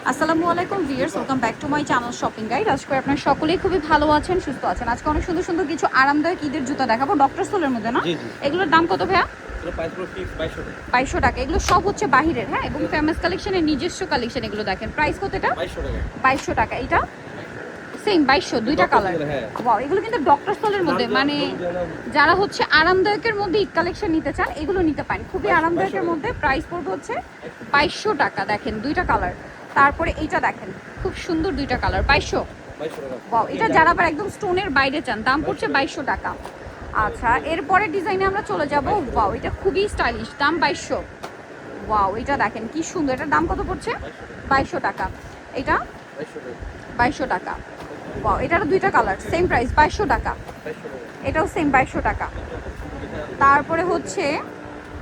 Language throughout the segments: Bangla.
আসসালামু আলাইকুম viewers, welcome back to my channel shopping guide. আজকে আপনারা সকলেই খুবই ভালো আছেন, সুস্থ আছেন। আজকে অনেক সুন্দর সুন্দর কিছু আরামদায়ক ঈদের জুতা দেখাবো ডক্টর সোলের মধ্যে না। এগুলোর দাম কত ভাইয়া? 2200 টাকা। এগুলো সব হচ্ছে বাহিরের, হ্যাঁ, এবং ফেমাস কালেকশনের নিজস্ব কালেকশন। এগুলো দেখেন প্রাইস কত? এটা 2200 টাকা। এটা সেম 2200, দুইটা কালার। ওয়াও, এগুলো কিন্তু ডক্টর সোলের মধ্যে, মানে যারা হচ্ছে আরামদায়কের মধ্যে ঈদ কালেকশন নিতে চান এগুলো নিতে পারেন। খুবই আরামদায়কের মধ্যে প্রাইস পড়বে হচ্ছে 2200 টাকা। দেখেন দুইটা কালার। তারপরে এইটা দেখেন খুব সুন্দর দুইটা কালার, 2200। ওয়াও, এটা যারা আবার একদম স্টোনের বাইরে চান দাম পড়ছে 2200 টাকা। আচ্ছা, এরপরে ডিজাইনে আমরা চলে যাব। ওয়াও, এটা খুবই স্টাইলিশ, দাম 2200। ওয়াও, এটা দেখেন কি সুন্দর। এটার দাম কত পড়ছে? 2200 টাকা। এটা 2200 টাকা। ওয়াও, এটারও দুইটা কালার, সেম প্রাইস 2200 টাকা। এটাও সেম 2200 টাকা। তারপরে হচ্ছে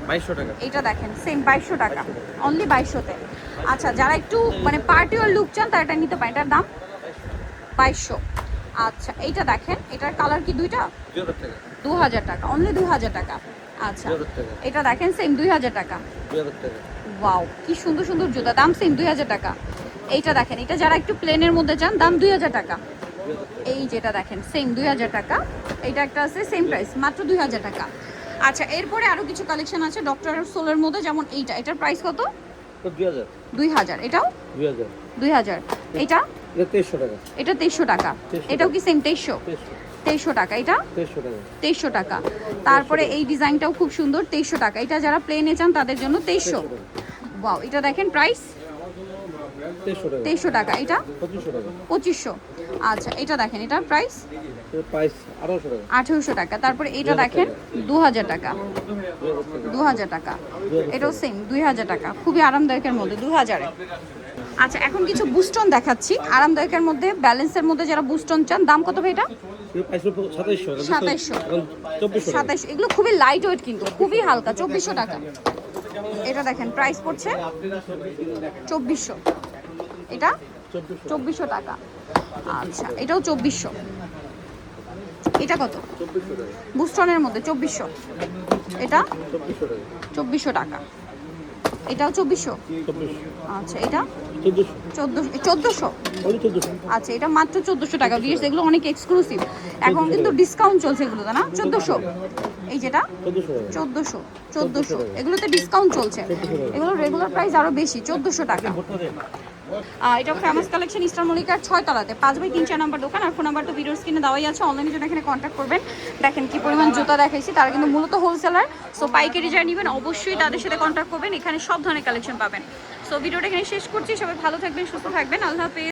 2200 টাকা। এটা দেখেন সেম 2200 টাকা, অনলি 2200-তে। আচ্ছা, যারা একটু মানে পার্টি ওয়ার লুক চান তারা এটা নিতে পারেন। এটার দাম 2200। আচ্ছা, এইটা দেখেন, এটার কালার কি দুইটা? 2000 টাকা, অনলি 2000 টাকা। আচ্ছা, এটা দেখেন সেম 2000 টাকা। ওয়াও, কি সুন্দর সুন্দর জুতা, দাম সেম 2000 টাকা। এইটা দেখেন, এটা যারা একটু প্লেনের মধ্যে চান দাম 2000 টাকা। এই যেটা দেখেন সেম 2000 টাকা। এটা একটা আছে সেম প্রাইস, মাত্র 2000 টাকা। আচ্ছা, এরপরে আরো কিছু কালেকশন আছে ডক্টর সোলের মধ্যে, যেমন এইটা। এটার প্রাইস কত? 2000। এটাও 2000। এটা 2300 টাকা। এটা 2300 টাকা। এটাও কি সেম 2300 টাকা। এটা 2300 টাকা। তারপরে এই ডিজাইনটাও খুব সুন্দর, 2300 টাকা। এটা যারা প্লেনে চান তাদের জন্য 2300। ওয়াও, এটা দেখেন প্রাইস 2300 টাকা। এটা 2500। আচ্ছা, এটা দেখেন, এটার প্রাইস 1800 টাকা। তারপরে এটা দেখেন 2000 টাকা। 2000 টাকা। এটাও সেম 2000 টাকা, খুবই আরামদায়কের মধ্যে 2000-এ। আচ্ছা, এখন কিছু বুস্টন দেখাচ্ছি আরামদায়কের মধ্যে, ব্যালেন্সের মধ্যে যারা বুস্টন চান। দাম কত ভাই এটা? 2700। এগুলো খুবই লাইট ওয়েট কিন্তু খুবই হালকা, 2400 টাকা। এটা দেখেন প্রাইস পড়ছে 2400। এটা 2400 টাকা। আচ্ছা, এটাও 2400। এটা কত? বুস্টনের মধ্যে 2400। এটা 2400 টাকা। এটাও 2400। আচ্ছা, এটা 1400। আচ্ছা, এটা মাত্র 1400 টাকা। বিএস, এগুলো অনেক এক্সক্লুসিভ, এখন কিন্তু ডিসকাউন্ট চলছে এগুলো, না 1400। এই যেটা 1400। এগুলোতে ডিসকাউন্ট চলছে, এগুলো রেগুলার প্রাইস আরো বেশি, 1400 টাকা। এটা ফেমাস কালেকশন, ইস্টার মল্লিকার 6 তলাতে 5/3 নাম্বার দোকান। আর ফোন নাম্বার তো ভিডিওর স্ক্রিনে দেওয়াই আছে, অনলাইনে জন্য এখানে কন্ট্যাক্ট করবেন। দেখেন কি পরিমাণ জুতা দেখাইছি, তারা কিন্তু মূলত হোলসেলার। সো পাইকারি যারা নেবেন অবশ্যই তাদের সাথে কন্ট্যাক্ট করবেন, এখানে সব ধরনের কালেকশন পাবেন। সো ভিডিওটা এখানে শেষ করছি, সবাই ভালো থাকবেন, সুস্থ থাকবেন, আল্লাহ হাফেজ।